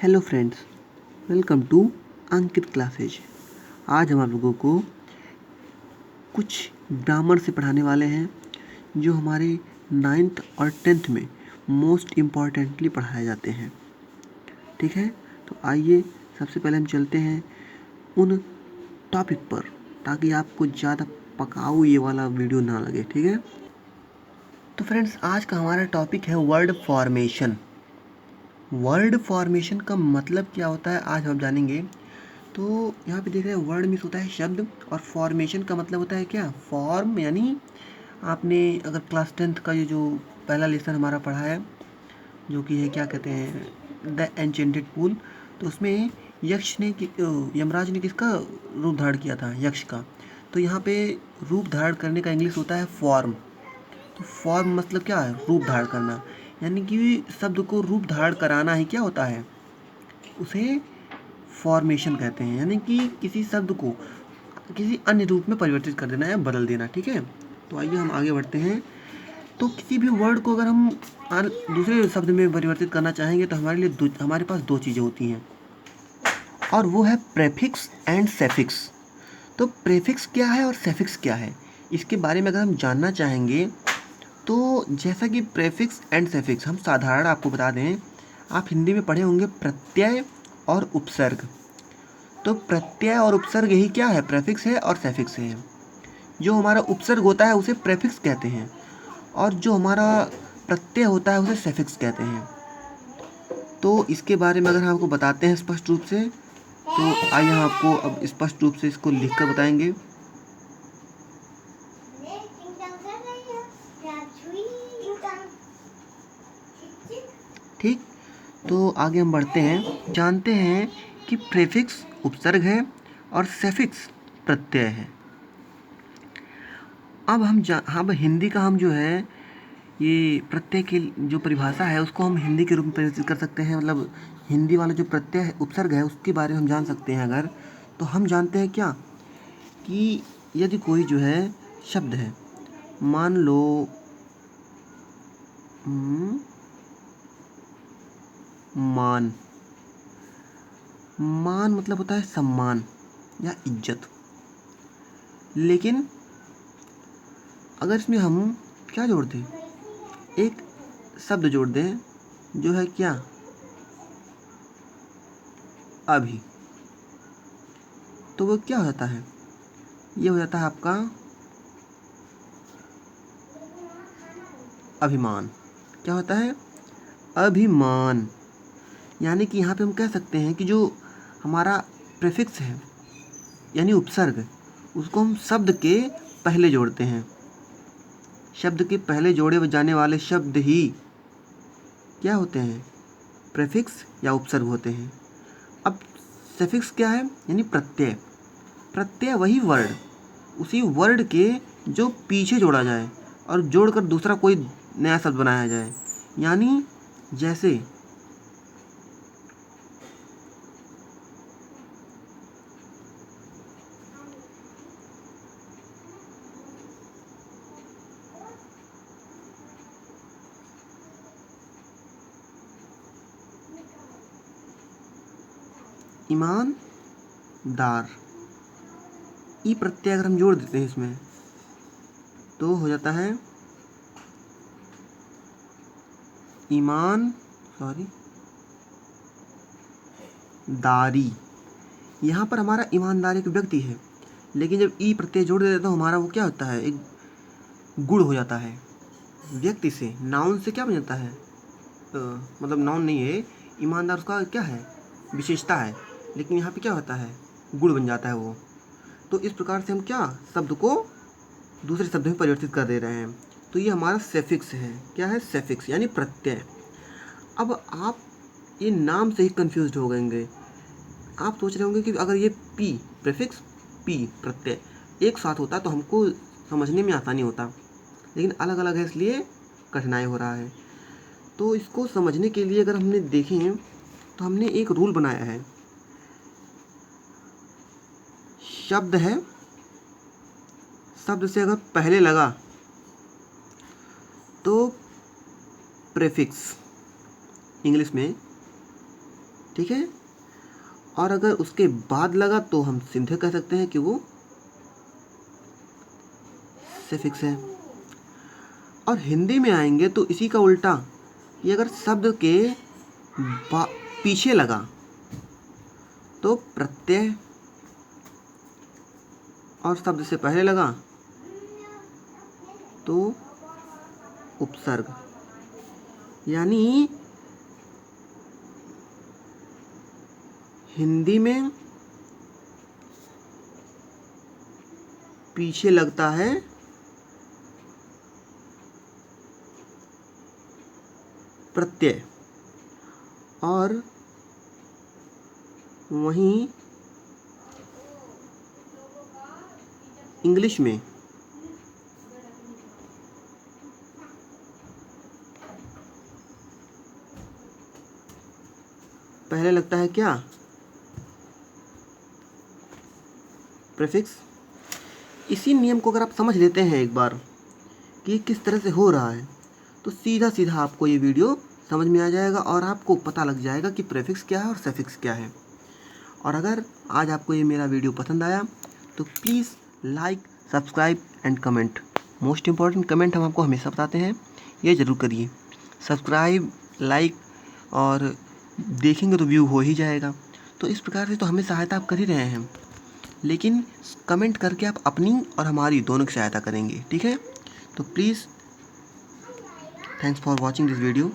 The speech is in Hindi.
Hello friends, welcome to Ankit classes. आज हम आप लोगों को कुछ ग्रामर से पढ़ाने वाले हैं जो हमारे 9th और 10th में मोस्ट इम्पॉर्टेंटली पढ़ाए जाते हैं। ठीक है, तो आइए सबसे पहले हम चलते हैं उन टॉपिक पर, ताकि आपको ज़्यादा पकाऊ ये वाला वीडियो ना लगे। ठीक है, तो फ्रेंड्स आज का हमारा टॉपिक है वर्ड फॉर्मेशन। वर्ड फॉर्मेशन का मतलब क्या होता है आज हम जानेंगे। तो यहाँ पे देख रहे हैं वर्ड मीन्स होता है शब्द, और फॉर्मेशन का मतलब होता है क्या, फॉर्म। यानी आपने अगर क्लास 10th का ये जो पहला लेसन हमारा पढ़ा है, जो कि है क्या कहते हैं, द एन्चेंटेड पूल, तो उसमें यक्ष ने यमराज ने किसका रूप धारण किया था, यक्ष का। तो यहाँ पे रूप धारण करने का इंग्लिश होता है फॉर्म। तो फॉर्म मतलब क्या है, रूप धारण करना। यानी कि शब्द को रूप धारण कराना ही क्या होता है, उसे फॉर्मेशन कहते हैं। यानी कि किसी शब्द को किसी अन्य रूप में परिवर्तित कर देना या बदल देना। ठीक है, तो आइए हम आगे बढ़ते हैं। तो किसी भी वर्ड को अगर हम दूसरे शब्द में परिवर्तित करना चाहेंगे तो हमारे लिए हमारे पास दो चीज़ें होती हैं, और वो है प्रेफिक्स एंड सफिक्स। तो प्रेफिक्स क्या है और सफिक्स क्या है, इसके बारे में अगर हम जानना चाहेंगे तो जैसा कि प्रेफिक्स एंड सफिक्स हम साधारण आपको बता दें, आप हिंदी में पढ़े होंगे प्रत्यय और उपसर्ग। तो प्रत्यय और उपसर्ग यही क्या है, प्रेफिक्स है और सफिक्स है। जो हमारा उपसर्ग होता है उसे प्रेफिक्स कहते हैं, और जो हमारा प्रत्यय होता है उसे सफिक्स कहते हैं। तो इसके बारे में अगर हम आपको बताते हैं स्पष्ट रूप से, तो आइए हम आपको अब स्पष्ट रूप से इसको लिखकर बताएंगे। ठीक, तो आगे हम बढ़ते हैं, जानते हैं कि प्रेफिक्स उपसर्ग है और सफिक्स प्रत्यय है। अब हम हिंदी का हम जो है ये प्रत्यय की जो परिभाषा है उसको हम हिंदी के रूप में परिवर्तित कर सकते हैं। मतलब हिंदी वाला जो प्रत्यय है, उपसर्ग है, उसके बारे में हम जान सकते हैं। अगर तो हम जानते हैं क्या, कि यदि कोई जो है शब्द है, मान लो मान। मान मतलब होता है सम्मान या इज्जत। लेकिन अगर इसमें हम क्या जोड़ दें, एक शब्द जोड़ दें जो है क्या, अभी, तो वो क्या हो जाता है, ये हो जाता है आपका अभिमान। क्या होता है, अभिमान। यानी कि यहाँ पे हम कह सकते हैं कि जो हमारा प्रीफिक्स है यानी उपसर्ग, उसको हम शब्द के पहले जोड़ते हैं। शब्द के पहले जोड़े जाने वाले शब्द ही क्या होते हैं, प्रीफिक्स या उपसर्ग होते हैं। अब सफिक्स क्या है, यानी प्रत्यय। प्रत्यय वही वर्ड, उसी वर्ड के जो पीछे जोड़ा जाए और जोड़कर दूसरा कोई नया शब्द बनाया जाए। यानी जैसे ईमानदार, ई प्रत्यय अगर हम जोड़ देते हैं इसमें तो हो जाता है दारी। यहाँ पर हमारा ईमानदार एक व्यक्ति है, लेकिन जब ई प्रत्यय जोड़ देते हैं तो हमारा वो क्या होता है, एक गुण हो जाता है। व्यक्ति से, नाउन से क्या बन जाता है, मतलब नाउन नहीं है, ईमानदार उसका क्या है, विशेषता है। लेकिन यहाँ पे क्या होता है, गुण बन जाता है वो। तो इस प्रकार से हम क्या शब्द को दूसरे शब्द में परिवर्तित कर दे रहे हैं। तो ये हमारा सेफिक्स है। क्या है, सेफिक्स यानी प्रत्यय। अब आप ये नाम से ही कंफ्यूज हो गएंगे। आप सोच रहे होंगे कि अगर ये पी प्रीफिक्स, पी प्रत्यय एक साथ होता तो हमको समझने में आसानी होता, लेकिन अलग अलग है इसलिए कठिनाई हो रहा है। तो इसको समझने के लिए अगर हमने देखें तो हमने एक रूल बनाया है। शब्द है, शब्द से अगर पहले लगा तो प्रीफिक्स, इंग्लिश में ठीक है। और अगर उसके बाद लगा तो हम सीधे कह सकते हैं कि वो सफिक्स है। और हिंदी में आएंगे तो इसी का उल्टा, ये अगर शब्द के पीछे लगा तो प्रत्यय, और शब्द से पहले लगा तो उपसर्ग। यानी हिंदी में पीछे लगता है प्रत्यय, और वहीं इंग्लिश में पहले लगता है क्या, प्रीफिक्स। इसी नियम को अगर आप समझ लेते हैं एक बार कि किस तरह से हो रहा है, तो सीधा सीधा आपको ये वीडियो समझ में आ जाएगा और आपको पता लग जाएगा कि प्रीफिक्स क्या है और सफिक्स क्या है। और अगर आज आपको ये मेरा वीडियो पसंद आया तो please like, subscribe and comment. Most important comment हम आपको हमेशा बताते हैं, ये ज़रूर करिए। सब्सक्राइब, लाइक और देखेंगे तो व्यू हो ही जाएगा। तो इस प्रकार से तो हमें सहायता आप कर ही रहे हैं, लेकिन कमेंट करके आप अपनी और हमारी दोनों की सहायता करेंगे, ठीक है। तो please, thanks for watching this video.